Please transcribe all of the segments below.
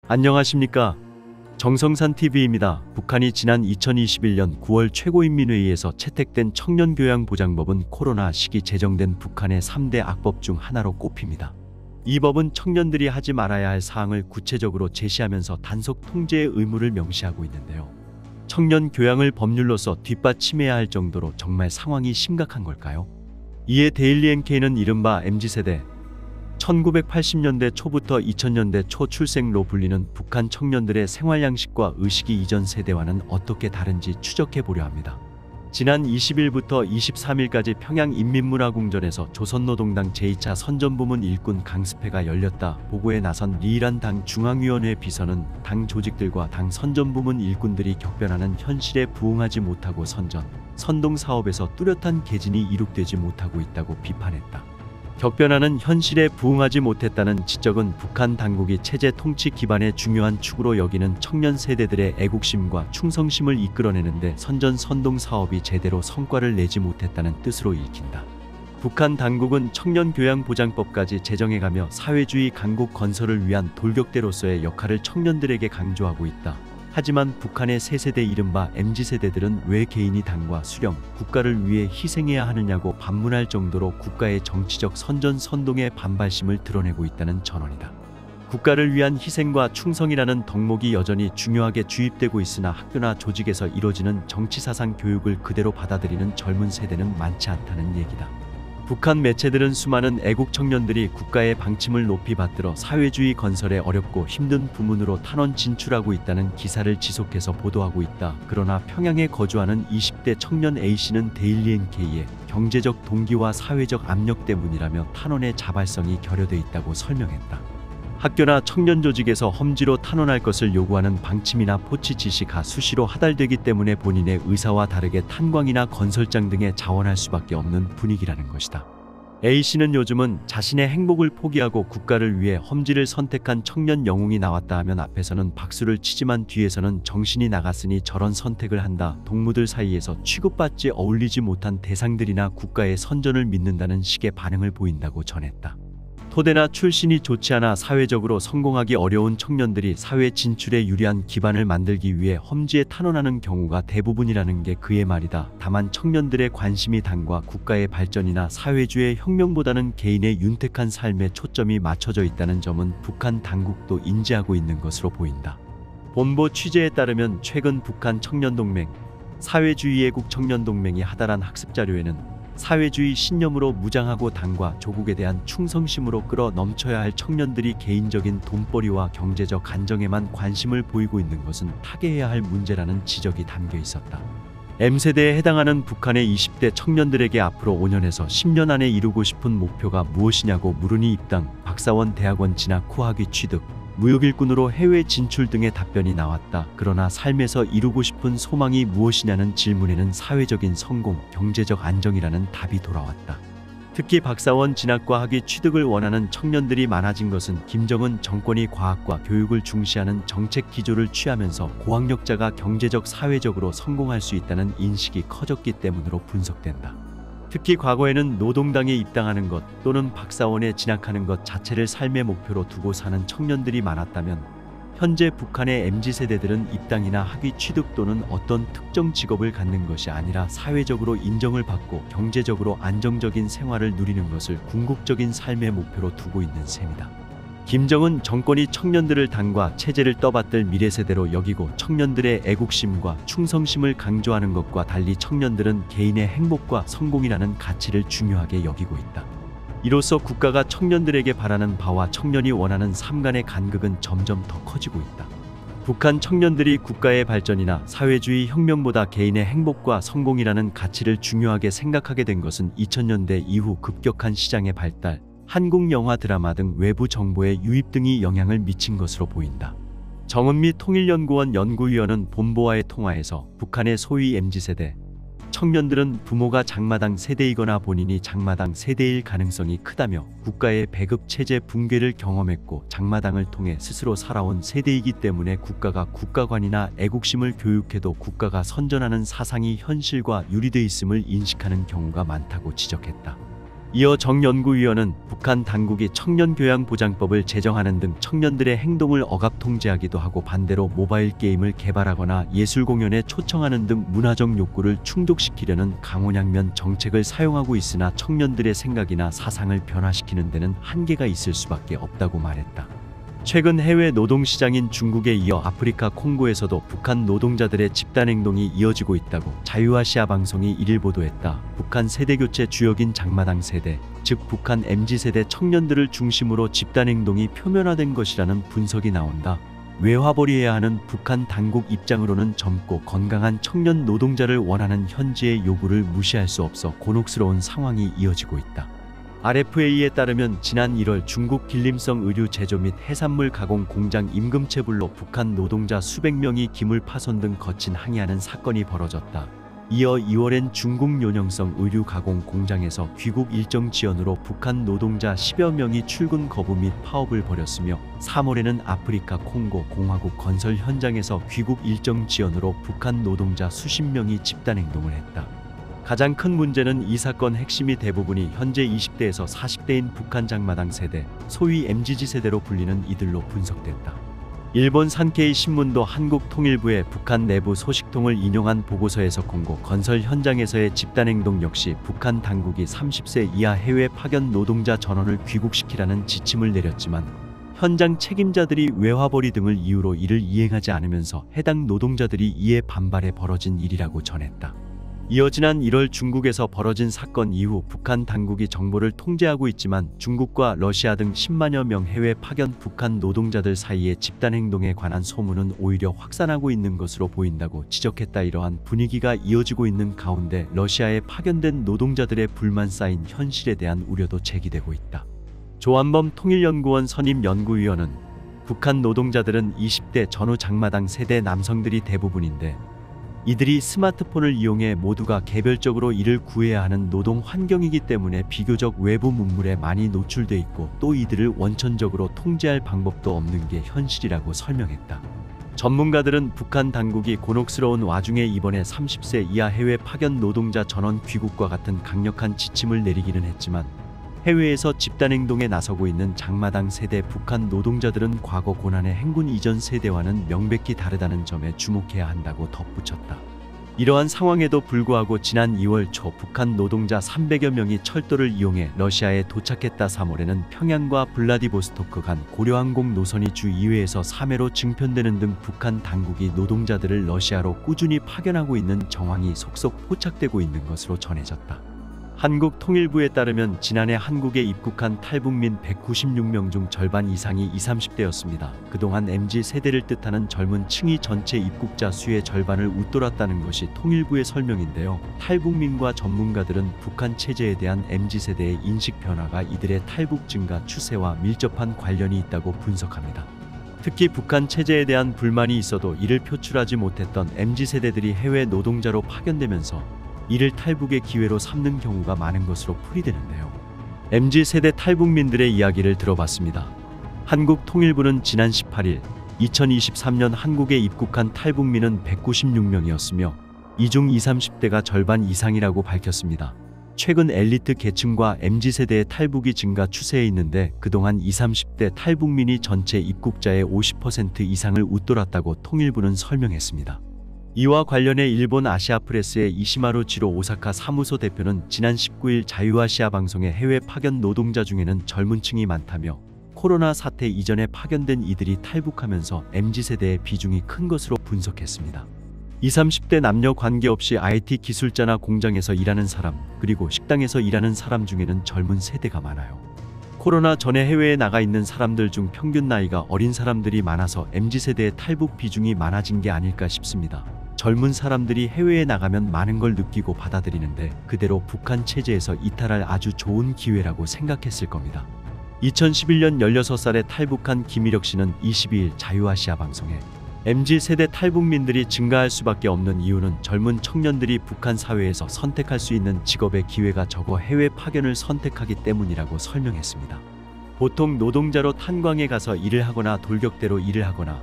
안녕하십니까. 정성산TV입니다. 북한이 지난 2021년 9월 최고인민회의에서 채택된 청년교양보장법은 코로나 시기 제정된 북한의 3대 악법 중 하나로 꼽힙니다. 이 법은 청년들이 하지 말아야 할 사항을 구체적으로 제시하면서 단속 통제의 의무를 명시하고 있는데요. 청년 교양을 법률로서 뒷받침해야 할 정도로 정말 상황이 심각한 걸까요? 이에 데일리 NK는 이른바 MZ세대, 1980년대 초부터 2000년대 초 출생로 불리는 북한 청년들의 생활 양식과 의식이 이전 세대와는 어떻게 다른지 추적해 보려 합니다. 지난 20일부터 23일까지 평양인민문화궁전에서 조선노동당 제2차 선전부문 일꾼 강습회가 열렸다. 보고에 나선 리일한 당 중앙위원회 비서는 당 조직들과 당 선전부문 일꾼들이 격변하는 현실에 부응하지 못하고 선동 사업에서 뚜렷한 개진이 이룩되지 못하고 있다고 비판했다. 격변하는 현실에 부응하지 못했다는 지적은 북한 당국이 체제 통치 기반의 중요한 축으로 여기는 청년 세대들의 애국심과 충성심을 이끌어내는데 선동 사업이 제대로 성과를 내지 못했다는 뜻으로 읽힌다. 북한 당국은 청년교양보장법까지 제정해가며 사회주의 강국 건설을 위한 돌격대로서의 역할을 청년들에게 강조하고 있다. 하지만 북한의 새 세대 이른바 MZ세대들은 왜 개인이 당과 수령, 국가를 위해 희생해야 하느냐고 반문할 정도로 국가의 정치적 선동에 반발심을 드러내고 있다는 전언이다. 국가를 위한 희생과 충성이라는 덕목이 여전히 중요하게 주입되고 있으나 학교나 조직에서 이뤄지는 정치사상 교육을 그대로 받아들이는 젊은 세대는 많지 않다는 얘기다. 북한 매체들은 수많은 애국 청년들이 국가의 방침을 높이 받들어 사회주의 건설에 어렵고 힘든 부문으로 탄원 진출하고 있다는 기사를 지속해서 보도하고 있다. 그러나 평양에 거주하는 20대 청년 A씨는 데일리 NK에 경제적 동기와 사회적 압력 때문이라며 탄원의 자발성이 결여돼 있다고 설명했다. 학교나 청년 조직에서 험지로 탄원할 것을 요구하는 방침이나 포치 지시가 수시로 하달되기 때문에 본인의 의사와 다르게 탄광이나 건설장 등에 자원할 수밖에 없는 분위기라는 것이다. A씨는 요즘은 자신의 행복을 포기하고 국가를 위해 험지를 선택한 청년 영웅이 나왔다 하면 앞에서는 박수를 치지만 뒤에서는 정신이 나갔으니 저런 선택을 한다. 동무들 사이에서 취급받지 어울리지 못한 대상들이나 국가의 선전을 믿는다는 식의 반응을 보인다고 전했다. 토대나 출신이 좋지 않아 사회적으로 성공하기 어려운 청년들이 사회 진출에 유리한 기반을 만들기 위해 험지에 탄원하는 경우가 대부분이라는 게 그의 말이다. 다만 청년들의 관심이 당과 국가의 발전이나 사회주의 혁명보다는 개인의 윤택한 삶에 초점이 맞춰져 있다는 점은 북한 당국도 인지하고 있는 것으로 보인다. 본보 취재에 따르면 최근 북한 청년동맹, 사회주의애국 청년동맹이 하달한 학습자료에는 사회주의 신념으로 무장하고 당과 조국에 대한 충성심으로 끌어 넘쳐야 할 청년들이 개인적인 돈벌이와 경제적 안정에만 관심을 보이고 있는 것은 타개해야 할 문제라는 지적이 담겨 있었다. M세대에 해당하는 북한의 20대 청년들에게 앞으로 5년에서 10년 안에 이루고 싶은 목표가 무엇이냐고 물으니 입당, 박사원 대학원 진학 후 학위 취득, 무역일꾼으로 해외 진출 등의 답변이 나왔다. 그러나 삶에서 이루고 싶은 소망이 무엇이냐는 질문에는 사회적인 성공, 경제적 안정이라는 답이 돌아왔다. 특히 박사원 진학과 학위 취득을 원하는 청년들이 많아진 것은 김정은 정권이 과학과 교육을 중시하는 정책 기조를 취하면서 고학력자가 경제적, 사회적으로 성공할 수 있다는 인식이 커졌기 때문으로 분석된다. 특히 과거에는 노동당에 입당하는 것 또는 박사원에 진학하는 것 자체를 삶의 목표로 두고 사는 청년들이 많았다면 현재 북한의 MZ세대들은 입당이나 학위 취득 또는 어떤 특정 직업을 갖는 것이 아니라 사회적으로 인정을 받고 경제적으로 안정적인 생활을 누리는 것을 궁극적인 삶의 목표로 두고 있는 셈이다. 김정은 정권이 청년들을 당과 체제를 떠받들 미래세대로 여기고 청년들의 애국심과 충성심을 강조하는 것과 달리 청년들은 개인의 행복과 성공이라는 가치를 중요하게 여기고 있다. 이로써 국가가 청년들에게 바라는 바와 청년이 원하는 삶 간의 간극은 점점 더 커지고 있다. 북한 청년들이 국가의 발전이나 사회주의 혁명보다 개인의 행복과 성공이라는 가치를 중요하게 생각하게 된 것은 2000년대 이후 급격한 시장의 발달, 한국 영화 드라마 등 외부 정보의 유입 등이 영향을 미친 것으로 보인다. 정은미 통일연구원 연구위원은 본보와의 통화에서 북한의 소위 MZ세대 청년들은 부모가 장마당 세대이거나 본인이 장마당 세대일 가능성이 크다며 국가의 배급 체제 붕괴를 경험했고 장마당을 통해 스스로 살아온 세대이기 때문에 국가가 국가관이나 애국심을 교육해도 국가가 선전하는 사상이 현실과 유리돼 있음을 인식하는 경우가 많다고 지적했다. 이어 정 연구위원은 북한 당국이 청년교양보장법을 제정하는 등 청년들의 행동을 억압 통제하기도 하고 반대로 모바일 게임을 개발하거나 예술 공연에 초청하는 등 문화적 욕구를 충족시키려는 강원양면 정책을 사용하고 있으나 청년들의 생각이나 사상을 변화시키는 데는 한계가 있을 수밖에 없다고 말했다. 최근 해외 노동시장인 중국에 이어 아프리카 콩고에서도 북한 노동자들의 집단행동이 이어지고 있다고 자유아시아 방송이 1일 보도했다. 북한 세대교체 주역인 장마당 세대, 즉 북한 MZ세대 청년들을 중심으로 집단행동이 표면화된 것이라는 분석이 나온다. 외화벌이해야 하는 북한 당국 입장으로는 젊고 건강한 청년 노동자를 원하는 현지의 요구를 무시할 수 없어 곤혹스러운 상황이 이어지고 있다. RFA에 따르면 지난 1월 중국 길림성 의류 제조 및 해산물 가공 공장 임금체불로 북한 노동자 수백 명이 기물 파손 등 거친 항의하는 사건이 벌어졌다. 이어 2월엔 중국 요령성 의류 가공 공장에서 귀국 일정 지연으로 북한 노동자 10여 명이 출근 거부 및 파업을 벌였으며 3월에는 아프리카 콩고 공화국 건설 현장에서 귀국 일정 지연으로 북한 노동자 수십 명이 집단행동을 했다. 가장 큰 문제는 이 사건 핵심이 대부분이 현재 20대에서 40대인 북한 장마당 세대, 소위 MZG 세대로 불리는 이들로 분석됐다. 일본 산케이 신문도 한국통일부의 북한 내부 소식통을 인용한 보고서에서 콩고 건설 현장에서의 집단행동 역시 북한 당국이 30세 이하 해외 파견 노동자 전원을 귀국시키라는 지침을 내렸지만 현장 책임자들이 외화벌이 등을 이유로 이를 이행하지 않으면서 해당 노동자들이 이에 반발해 벌어진 일이라고 전했다. 이어 지난 1월 중국에서 벌어진 사건 이후 북한 당국이 정보를 통제하고 있지만 중국과 러시아 등 10만여 명 해외 파견 북한 노동자들 사이의 집단행동에 관한 소문은 오히려 확산하고 있는 것으로 보인다고 지적했다. 이러한 분위기가 이어지고 있는 가운데 러시아에 파견된 노동자들의 불만 쌓인 현실에 대한 우려도 제기되고 있다. 조한범 통일연구원 선임 연구위원은 북한 노동자들은 20대 전후 장마당 세대 남성들이 대부분인데 이들이 스마트폰을 이용해 모두가 개별적으로 일을 구해야 하는 노동 환경이기 때문에 비교적 외부 문물에 많이 노출돼 있고 또 이들을 원천적으로 통제할 방법도 없는 게 현실이라고 설명했다. 전문가들은 북한 당국이 곤혹스러운 와중에 이번에 30세 이하 해외 파견 노동자 전원 귀국과 같은 강력한 지침을 내리기는 했지만 해외에서 집단행동에 나서고 있는 장마당 세대 북한 노동자들은 과거 고난의 행군 이전 세대와는 명백히 다르다는 점에 주목해야 한다고 덧붙였다. 이러한 상황에도 불구하고 지난 2월 초 북한 노동자 300여 명이 철도를 이용해 러시아에 도착했다. 3월에는 평양과 블라디보스토크 간 고려항공 노선이 주 2회에서 3회로 증편되는 등 북한 당국이 노동자들을 러시아로 꾸준히 파견하고 있는 정황이 속속 포착되고 있는 것으로 전해졌다. 한국통일부에 따르면 지난해 한국에 입국한 탈북민 196명 중 절반 이상이 20, 30대였습니다. 그동안 MZ세대를 뜻하는 젊은 층이 전체 입국자 수의 절반을 웃돌았다는 것이 통일부의 설명인데요. 탈북민과 전문가들은 북한 체제에 대한 MZ세대의 인식 변화가 이들의 탈북 증가 추세와 밀접한 관련이 있다고 분석합니다. 특히 북한 체제에 대한 불만이 있어도 이를 표출하지 못했던 MZ세대들이 해외 노동자로 파견되면서 이를 탈북의 기회로 삼는 경우가 많은 것으로 풀이되는데요. MZ세대 탈북민들의 이야기를 들어봤습니다. 한국통일부는 지난 18일 2023년 한국에 입국한 탈북민은 196명이었으며 이 중 20, 30대가 절반 이상이라고 밝혔습니다. 최근 엘리트 계층과 MZ세대의 탈북이 증가 추세에 있는데 그동안 20, 30대 탈북민이 전체 입국자의 50% 이상을 웃돌았다고 통일부는 설명했습니다. 이와 관련해 일본 아시아프레스의 이시마루 지로 오사카 사무소 대표는 지난 19일 자유아시아 방송에 해외 파견 노동자 중에는 젊은 층이 많다며 코로나 사태 이전에 파견된 이들이 탈북하면서 MZ세대의 비중이 큰 것으로 분석했습니다. 20, 30대 남녀 관계없이 IT 기술자나 공장에서 일하는 사람, 그리고 식당에서 일하는 사람 중에는 젊은 세대가 많아요. 코로나 전에 해외에 나가 있는 사람들 중 평균 나이가 어린 사람들이 많아서 MZ세대의 탈북 비중이 많아진 게 아닐까 싶습니다. 젊은 사람들이 해외에 나가면 많은 걸 느끼고 받아들이는데 그대로 북한 체제에서 이탈할 아주 좋은 기회라고 생각했을 겁니다. 2011년 16살에 탈북한 김일혁 씨는 22일 자유아시아 방송에 MZ세대 탈북민들이 증가할 수밖에 없는 이유는 젊은 청년들이 북한 사회에서 선택할 수 있는 직업의 기회가 적어 해외 파견을 선택하기 때문이라고 설명했습니다. 보통 노동자로 탄광에 가서 일을 하거나 돌격대로 일을 하거나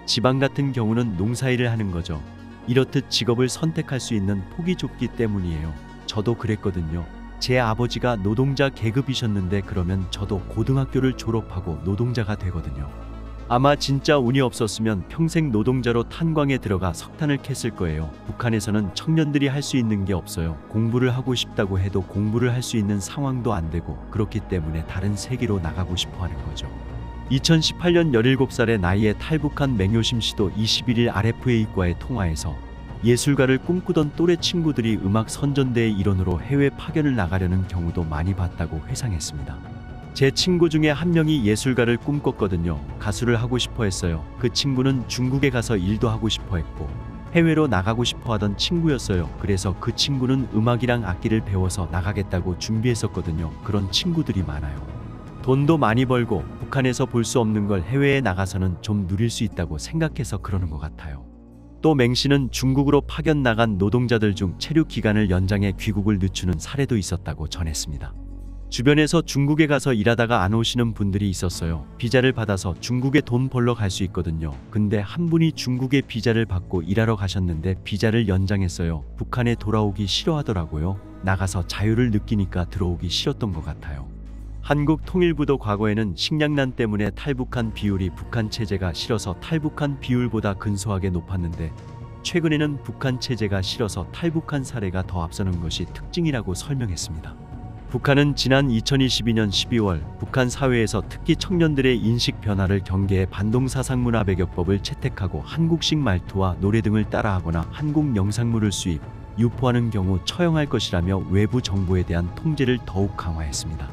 지방 같은 경우는 농사일을 하는 거죠. 이렇듯 직업을 선택할 수 있는 폭이 좁기 때문이에요. 저도 그랬거든요. 제 아버지가 노동자 계급이셨는데 그러면 저도 고등학교를 졸업하고 노동자가 되거든요. 아마 진짜 운이 없었으면 평생 노동자로 탄광에 들어가 석탄을 캤을 거예요. 북한에서는 청년들이 할 수 있는 게 없어요. 공부를 하고 싶다고 해도 공부를 할 수 있는 상황도 안 되고 그렇기 때문에 다른 세계로 나가고 싶어 하는 거죠. 2018년 17살의 나이에 탈북한 맹효심 씨도 21일 RFA과의 통화에서 예술가를 꿈꾸던 또래 친구들이 음악 선전대의 일원으로 해외 파견을 나가려는 경우도 많이 봤다고 회상했습니다. 제 친구 중에 한 명이 예술가를 꿈꿨거든요. 가수를 하고 싶어 했어요. 그 친구는 중국에 가서 일도 하고 싶어 했고 해외로 나가고 싶어 하던 친구였어요. 그래서 그 친구는 음악이랑 악기를 배워서 나가겠다고 준비했었거든요. 그런 친구들이 많아요. 돈도 많이 벌고 북한에서 볼 수 없는 걸 해외에 나가서는 좀 누릴 수 있다고 생각해서 그러는 것 같아요. 또 맹씨는 중국으로 파견 나간 노동자들 중 체류 기간을 연장해 귀국을 늦추는 사례도 있었다고 전했습니다. 주변에서 중국에 가서 일하다가 안 오시는 분들이 있었어요. 비자를 받아서 중국에 돈 벌러 갈 수 있거든요. 근데 한 분이 중국에 비자를 받고 일하러 가셨는데 비자를 연장했어요. 북한에 돌아오기 싫어하더라고요. 나가서 자유를 느끼니까 들어오기 싫었던 것 같아요. 한국 통일부도 과거에는 식량난 때문에 탈북한 비율이 북한 체제가 싫어서 탈북한 비율보다 근소하게 높았는데 최근에는 북한 체제가 싫어서 탈북한 사례가 더 앞서는 것이 특징이라고 설명했습니다. 북한은 지난 2022년 12월 북한 사회에서 특히 청년들의 인식 변화를 경계해 반동사상문화 배격법을 채택하고 한국식 말투와 노래 등을 따라하거나 한국 영상물을 수입, 유포하는 경우 처형할 것이라며 외부 정보에 대한 통제를 더욱 강화했습니다.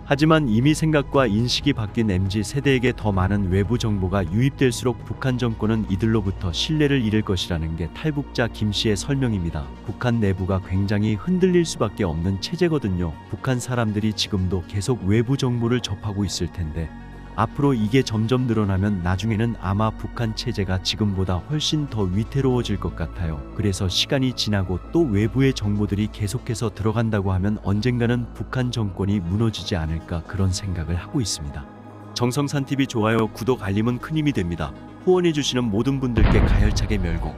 하지만 이미 생각과 인식이 바뀐 MZ세대에게 더 많은 외부 정보가 유입될수록 북한 정권은 이들로부터 신뢰를 잃을 것이라는 게 탈북자 김 씨의 설명입니다. 북한 내부가 굉장히 흔들릴 수밖에 없는 체제거든요. 북한 사람들이 지금도 계속 외부 정보를 접하고 있을 텐데 앞으로 이게 점점 늘어나면 나중에는 아마 북한 체제가 지금보다 훨씬 더 위태로워질 것 같아요. 그래서 시간이 지나고 또 외부의 정보들이 계속해서 들어간다고 하면 언젠가는 북한 정권이 무너지지 않을까 그런 생각을 하고 있습니다. 정성산TV 좋아요, 구독, 알림은 큰 힘이 됩니다. 후원해주시는 모든 분들께 가열차게 멸공.